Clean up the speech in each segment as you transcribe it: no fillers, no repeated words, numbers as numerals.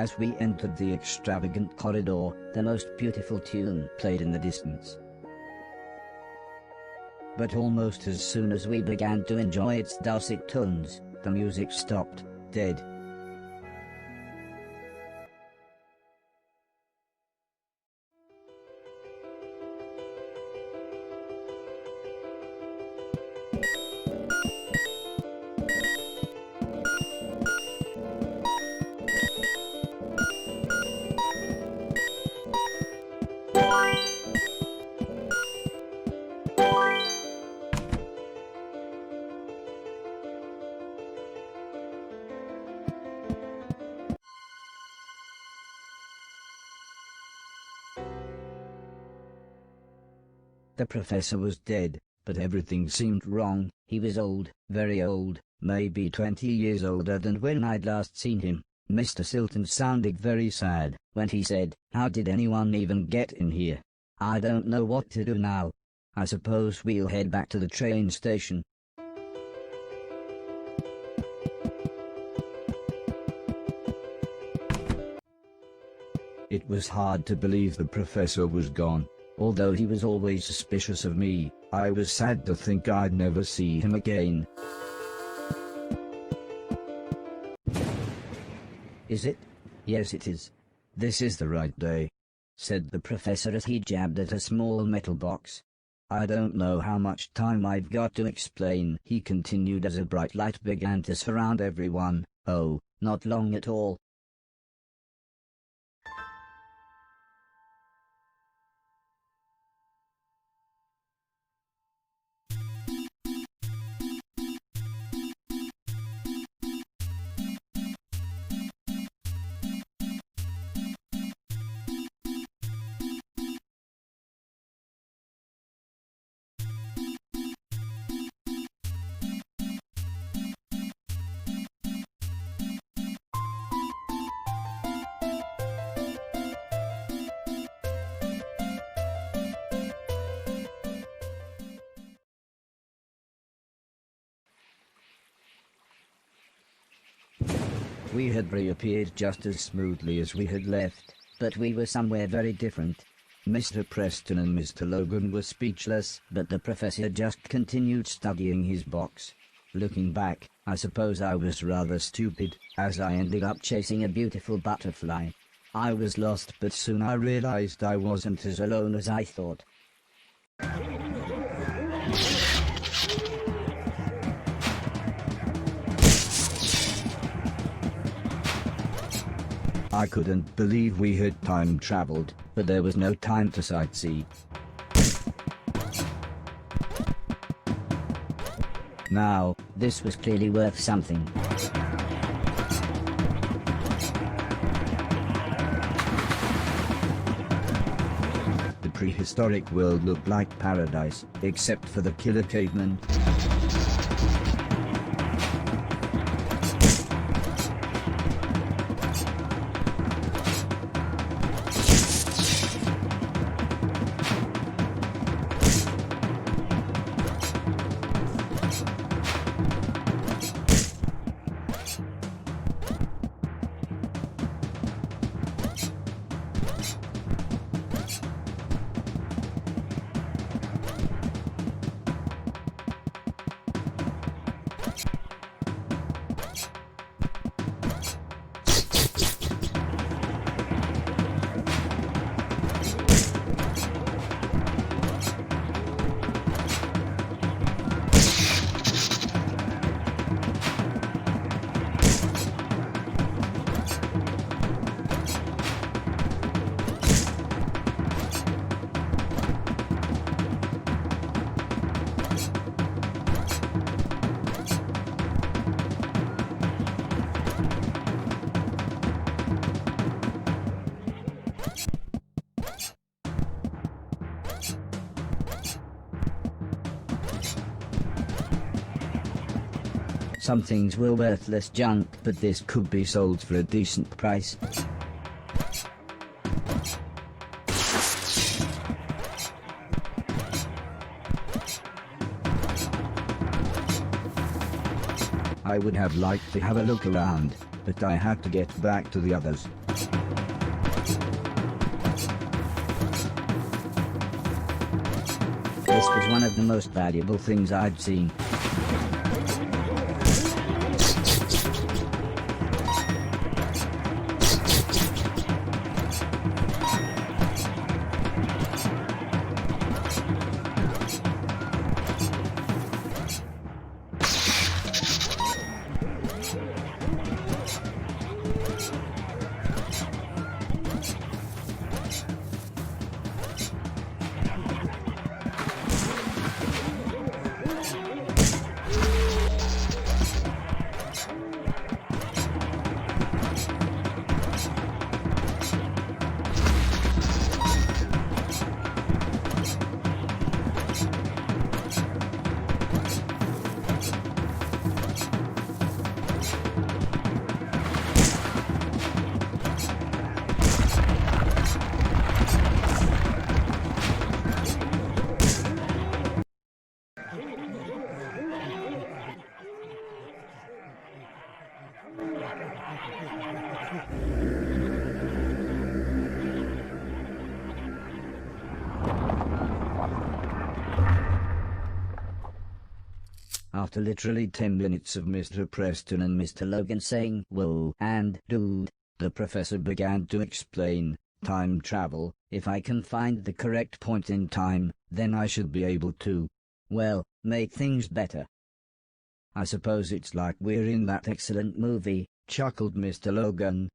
As we entered the extravagant corridor, the most beautiful tune played in the distance. But almost as soon as we began to enjoy its dulcet tones, the music stopped, dead. The professor was dead, but everything seemed wrong. He was old, very old, maybe 20 years older than when I'd last seen him. Mr. Silton sounded very sad when he said, "How did anyone even get in here? I don't know what to do now. I suppose we'll head back to the train station." It was hard to believe the professor was gone. Although he was always suspicious of me, I was sad to think I'd never see him again. "Is it?" "Yes, it is. This is the right day," said the professor as he jabbed at a small metal box. "I don't know how much time I've got to explain," he continued as a bright light began to surround everyone. "Oh, not long at all." We had reappeared just as smoothly as we had left, but we were somewhere very different. Mr. Preston and Mr. Logan were speechless, but the professor just continued studying his box. Looking back, I suppose I was rather stupid, as I ended up chasing a beautiful butterfly. I was lost, but soon I realized I wasn't as alone as I thought. I couldn't believe we had time traveled, but there was no time to sightsee. Now, this was clearly worth something. The prehistoric world looked like paradise, except for the killer cavemen. Some things were worthless junk, but this could be sold for a decent price. I would have liked to have a look around, but I had to get back to the others. This was one of the most valuable things I'd seen. After literally 10 minutes of Mr. Preston and Mr. Logan saying "whoa" and "dude," the professor began to explain, "Time travel, if I can find the correct point in time, then I should be able to, well, make things better." "I suppose it's like we're in that excellent movie," chuckled Mr. Logan.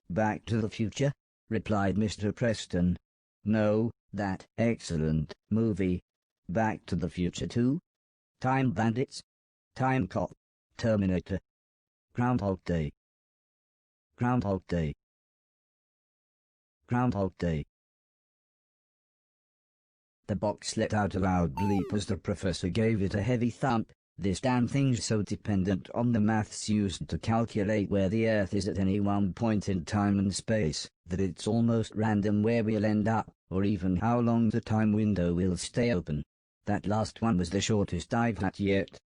"Back to the Future?" replied Mr. Preston. "No, that excellent movie. Back to the Future 2? Time Bandits? Time Cop? Terminator? Groundhog Day? Groundhog Day? Groundhog Day." The box let out a loud bleep as the professor gave it a heavy thump. "This damn thing's so dependent on the maths used to calculate where the Earth is at any one point in time and space, that it's almost random where we'll end up, or even how long the time window will stay open. That last one was the shortest I've had yet."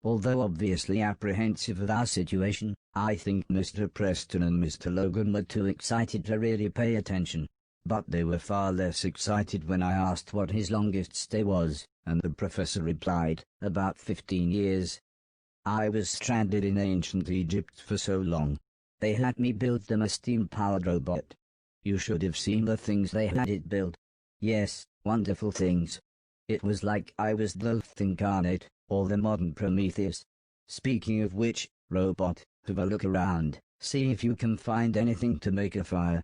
Although obviously apprehensive of our situation, I think Mr. Preston and Mr. Logan were too excited to really pay attention. But they were far less excited when I asked what his longest stay was, and the professor replied, "About 15 years. I was stranded in ancient Egypt for so long. They had me build them a steam-powered robot. You should have seen the things they had it build. Yes, wonderful things. It was like I was Thoth incarnate, or the modern Prometheus. Speaking of which, robot, have a look around, see if you can find anything to make a fire."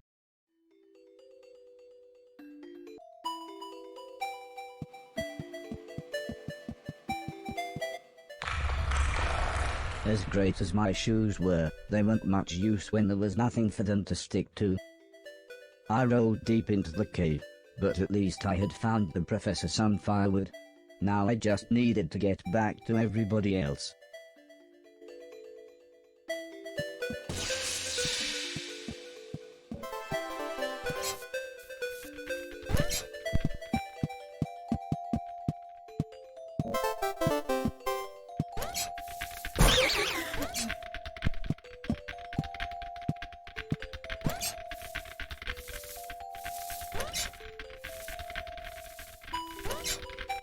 As great as my shoes were, they weren't much use when there was nothing for them to stick to. I rolled deep into the cave, but at least I had found the professor some firewood. Now I just needed to get back to everybody else.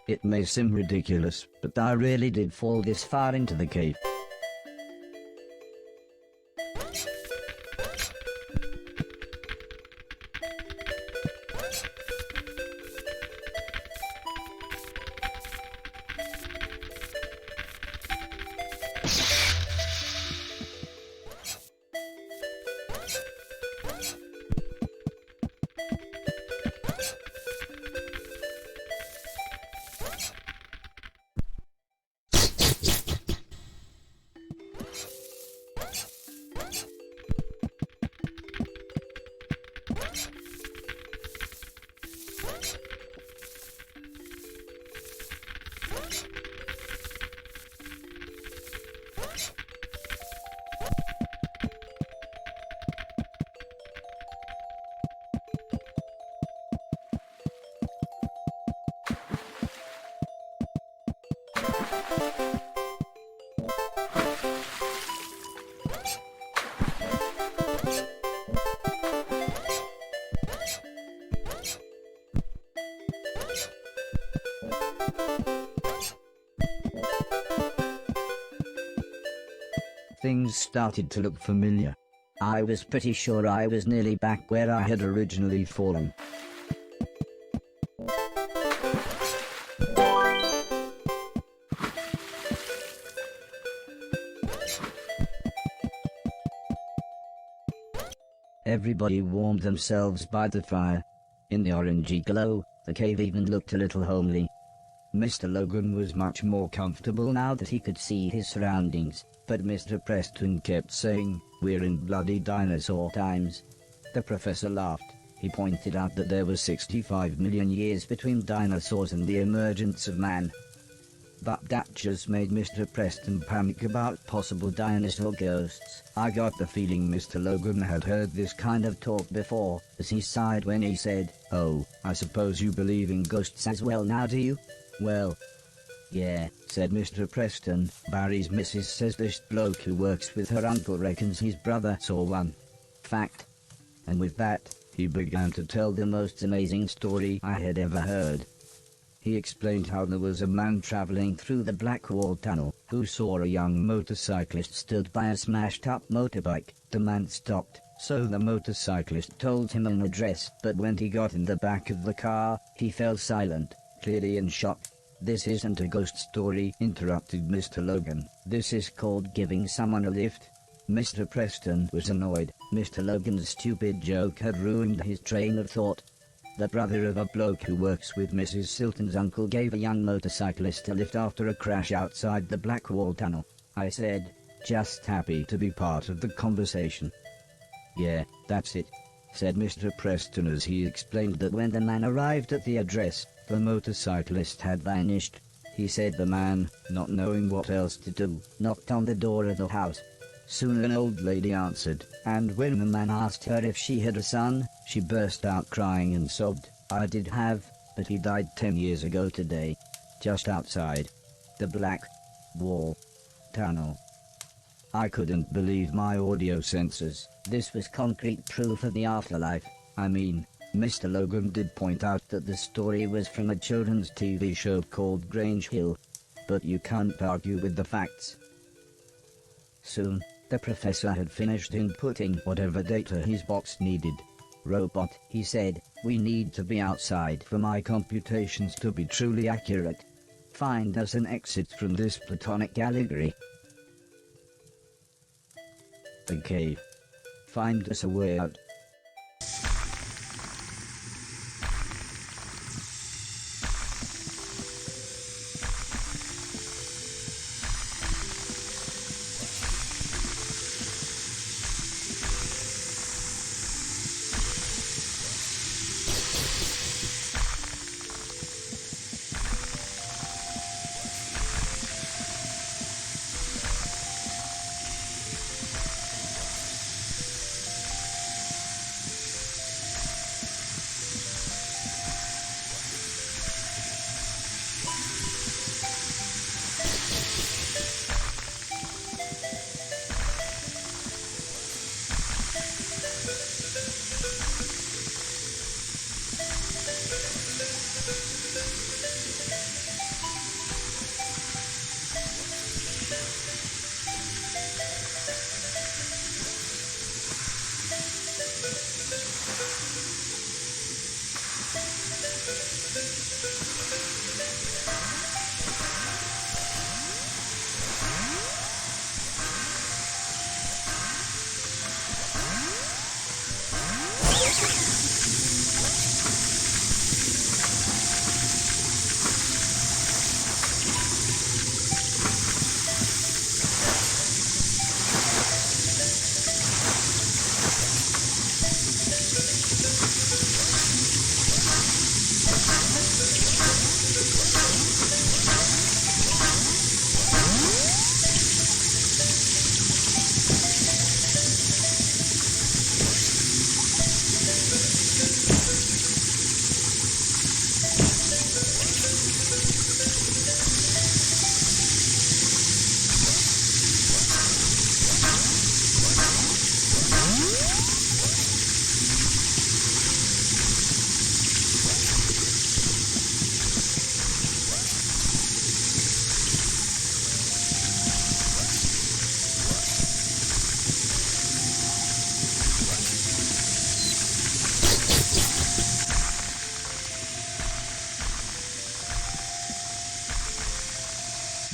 It may seem ridiculous, but I really did fall this far into the cave. things started to look familiar. I was pretty sure I was nearly back where I had originally fallen. Everybody warmed themselves by the fire. In the orangey glow, the cave even looked a little homely. Mr. Logan was much more comfortable now that he could see his surroundings, but Mr. Preston kept saying, "We're in bloody dinosaur times." The professor laughed. He pointed out that there was 65 million years between dinosaurs and the emergence of man. But that just made Mr. Preston panic about possible dinosaur ghosts. I got the feeling Mr. Logan had heard this kind of talk before, as he sighed when he said, "Oh, I suppose you believe in ghosts as well now, do you?" "Well, yeah," said Mr. Preston. "Barry's missus says this bloke who works with her uncle reckons his brother saw one. Fact." And with that, he began to tell the most amazing story I had ever heard. He explained how there was a man traveling through the Black Wall Tunnel who saw a young motorcyclist stood by a smashed-up motorbike. The man stopped, so the motorcyclist told him an address, but when he got in the back of the car, he fell silent, clearly in shock. "This isn't a ghost story," interrupted Mr. Logan. "This is called giving someone a lift." Mr. Preston was annoyed. Mr. Logan's stupid joke had ruined his train of thought. The brother of a bloke who works with Mrs. Silton's uncle gave a young motorcyclist a lift after a crash outside the Black Wall Tunnel. I said, just happy to be part of the conversation. "Yeah, that's it," said Mr. Preston as he explained that when the man arrived at the address, the motorcyclist had vanished. He said the man, not knowing what else to do, knocked on the door of the house. Soon an old lady answered, and when the man asked her if she had a son, she burst out crying and sobbed, "I did have, but he died 10 years ago today, just outside the Black Wall Tunnel." I couldn't believe my audio sensors. This was concrete proof of the afterlife. I mean, Mr. Logan did point out that the story was from a children's TV show called Grange Hill, but you can't argue with the facts. Soon, the professor had finished inputting whatever data his box needed. "Robot," he said, "we need to be outside for my computations to be truly accurate. Find us an exit from this platonic allegory." "Okay. Find us a way out."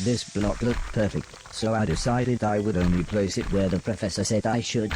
This block looked perfect, so I decided I would only place it where the professor said I should.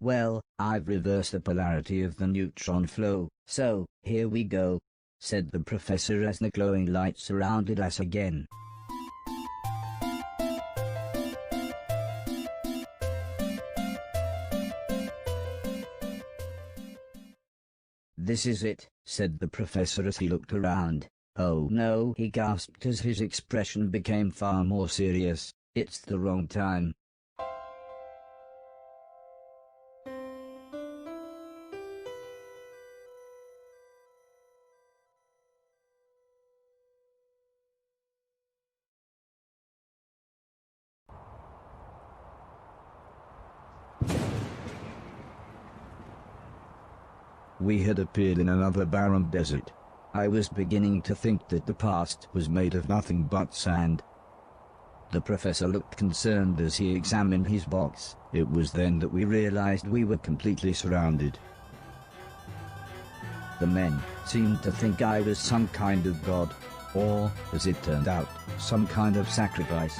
Well, I've reversed the polarity of the neutron flow, so, here we go, said the professor as the glowing light surrounded us again. This is it, said the professor as he looked around. Oh no, he gasped as his expression became far more serious. It's the wrong time. We had appeared in another barren desert. I was beginning to think that the past was made of nothing but sand. The professor looked concerned as he examined his box. It was then that we realized we were completely surrounded. The men seemed to think I was some kind of god, or, as it turned out, some kind of sacrifice.